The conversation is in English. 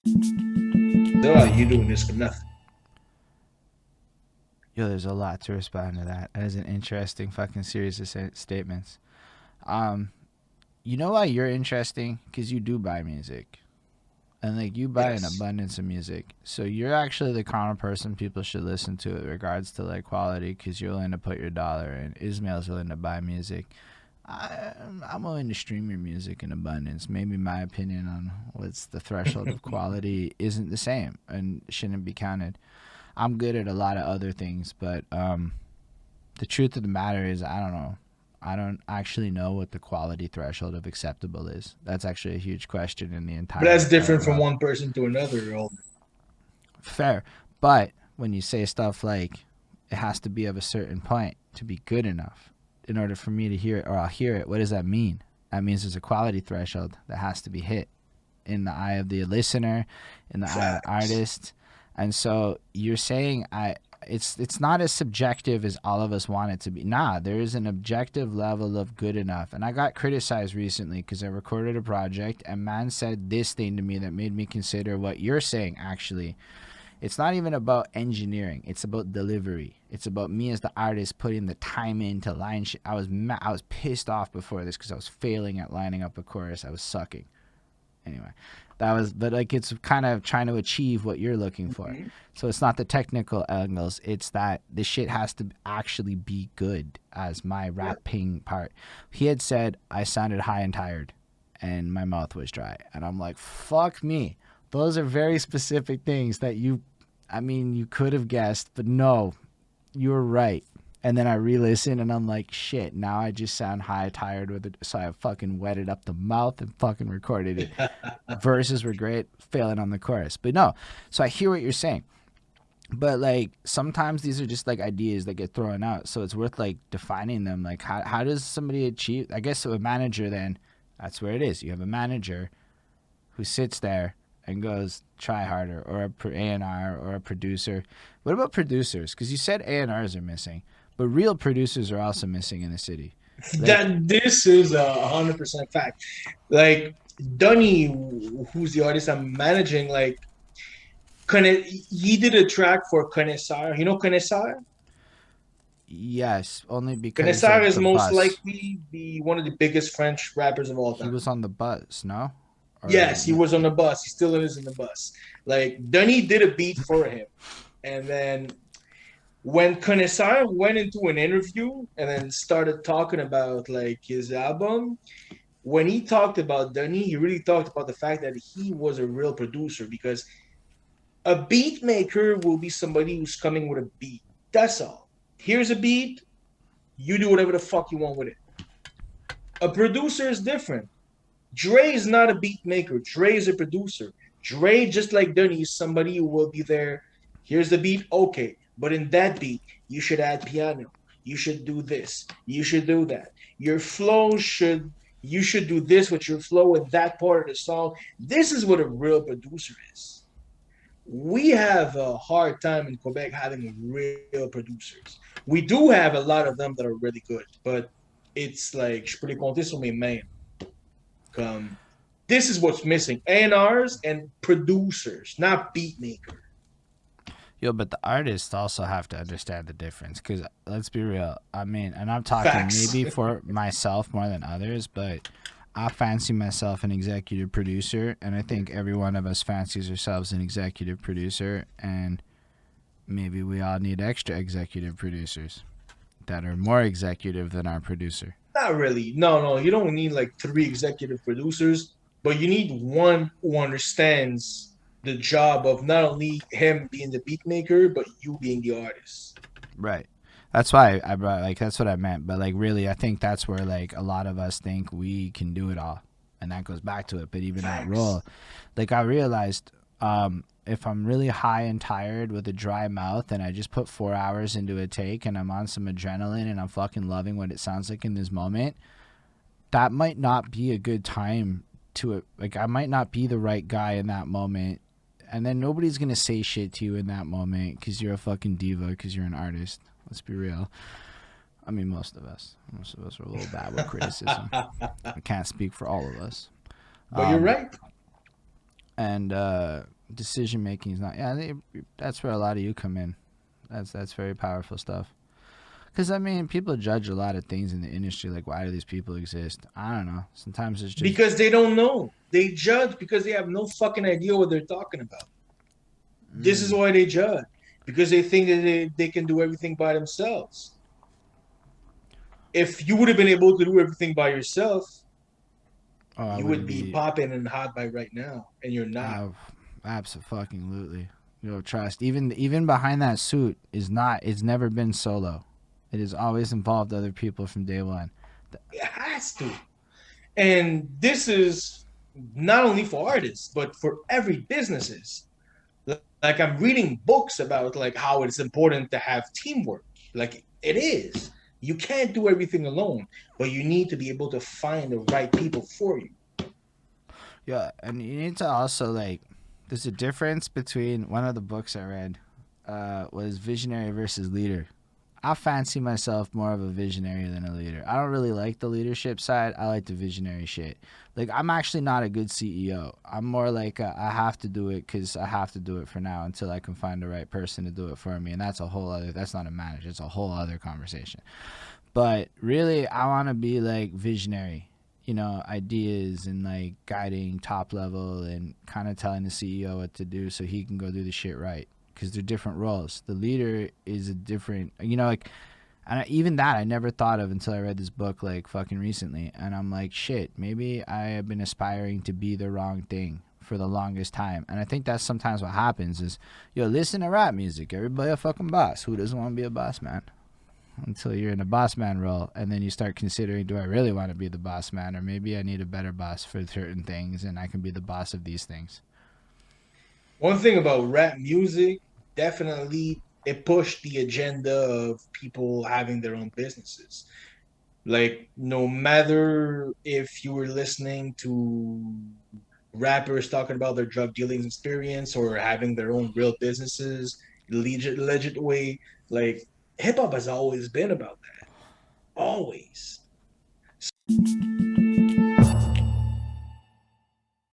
So you doing this for nothing. Yo, there's a lot to respond to that. That is an interesting fucking series of statements. Um, you know why you're interesting? Because you do buy music. And like you buy an Yes. abundance of music. So you're actually the kind of person people should listen to in regards to like quality because you're willing to put your dollar in. Ismail's willing to buy music. I, I'm willing to stream your music in abundance. Maybe my opinion on what's the threshold of quality isn't the same and shouldn't be counted. I'm good at a lot of other things, but the truth of the matter is, I don't know. I don't actually know what the quality threshold of acceptable is. That's actually a huge question in the But entire that's art different from world. one person to another. Fair. But when you say stuff like it has to be of a certain point to be good enough in order for me to hear it or I'll hear it, what does that mean? That means there's a quality threshold that has to be hit in the eye of the listener, in the eye of the Facts. artist. And so you're saying it's not as subjective as all of us want it to be. Nah, there is an objective level of good enough. And I got criticized recently because I recorded a project and man said this thing to me that made me consider what you're saying actually. It's not even about engineering. It's about delivery. It's about me as the artist putting the time in to line shit. I was pissed off before this because I was failing at lining up a chorus. I was sucking. Anyway, that was, but like it's kind of trying to achieve what you're looking for. Mhm. So it's not the technical angles. It's that the shit has to actually be good as my Yeah. rapping part. He had said I sounded high and tired and my mouth was dry. And I'm like, fuck me. Those are very specific things that I mean, you could have guessed, but no, you were right. And then I re-listen and I'm like, shit, now I just sound high, tired with it. So I fucking wetted up the mouth and fucking recorded it. Verses were great, failing on the chorus. But no, so I hear what you're saying. But like sometimes these are just like ideas that get thrown out. So it's worth like defining them. Like how does somebody achieve, I guess a manager then, that's where it is. You have a manager who sits there and goes try harder, or a A&R or a producer. What about producers? Because you said A&Rs are missing, but real producers are also missing in the city. Like, That this is 100% fact. Like Dunny, who's the artist I'm managing, like he did a track for Kanesar. You know Kanesar? yes, only because Kanesar of is the most bus. likely the one of the biggest French rappers of all He time. was on the bus, no? Or Yes, he was on the bus. He still is in the bus. Like Dunny did a beat for him, and then when Kanesar went into an interview and then started talking about like his album, when he talked about Dunny, he really talked about the fact that he was a real producer because a beat maker will be somebody who's coming with a beat. That's all. Here's a beat, you do whatever the fuck you want with it. A producer is different. Dre is not a beat maker. Dre is a producer. Dre, just like Dunny, is somebody who will be there. Here's the beat, okay. But in that beat, you should add piano. You should do this. You should do that. Your flow should you should do this with your flow with that part of the song. This is what a real producer is. We have a hard time in Quebec having real producers. We do have a lot of them that are really good, but it's like je peux les compter sur mes mains. This is what's missing: A&Rs and producers, not beat maker. yo, but the artists also have to understand the difference. Because let's be real. I mean, and I'm talking Facts. maybe for myself more than others, but I fancy myself an executive producer, and I think every one of us fancies ourselves an executive producer, and maybe we all need extra executive producers that are more executive than our producer. Not really. No, no, you don't need like three executive producers, but you need one who understands the job of not only him being the beat maker, but you being the artist. Right. That's why I brought like that's what I meant. But like really, I think that's where like a lot of us think we can do it all, and that goes back to it. But even that Facts. role, like I realized, if I'm really high and tired with a dry mouth, and I just put 4 hours into a take, and I'm on some adrenaline, and I'm fucking loving what it sounds like in this moment, that might not be a good time to it. Like I might not be the right guy in that moment. And then nobody's gonna say shit to you in that moment because you're a fucking diva because you're an artist. Let's be real. I mean, most of us. Most of us are a little bad with criticism. I can't speak for all of us. But you're Um, right. and decision making is not. Yeah, that's where a lot of you come in. That's very powerful stuff. Because I mean, people judge a lot of things in the industry. Like, why do these people exist? I don't know. Sometimes it's just. Because they don't know. They judge because they have no fucking idea what they're talking about. This is Mm, why they judge. Because they think that they can do everything by themselves. If you would have been able to do everything by yourself, oh, I you would wouldn't be be. popping and hot by right now, and you're not. Absolutely. You know, trust. Even behind that suit is not. It's never been solo. It has always involved other people from day one. It has to. And this is not only for artists, but for every businesses. Like I'm reading books about like how it's important to have teamwork. Like it is. You can't do everything alone, but you need to be able to find the right people for you. Yeah, and you need to also like. There's a difference between one of the books I read was Visionary versus Leader. I fancy myself more of a visionary than a leader. I don't really like the leadership side. I like the visionary shit. Like I'm actually not a good CEO. I'm more like I have to do it because I have to do it for now until I can find the right person to do it for me. And that's a whole other. That's not a manager. It's a whole other conversation. But really, I want to be like visionary. You know, ideas and like guiding top level and kind of telling the CEO what to do so he can go do the shit right because they're different roles. The leader is a different, you know, like, and even that I never thought of until I read this book like fucking recently. And I'm like, shit, maybe I have been aspiring to be the wrong thing for the longest time. And I think that's sometimes what happens is, yo, listen to rap music. Everybody a fucking boss. Who doesn't want to be a boss, man? Until you're in a boss man role and then you start considering, do I really want to be the boss man, or maybe I need a better boss for certain things and I can be the boss of these things. One thing about rap music, definitely it pushed the agenda of people having their own businesses. Like no matter if you were listening to rappers talking about their drug dealing experience or having their own real businesses, legit way, like hip hop has always been about that. Always.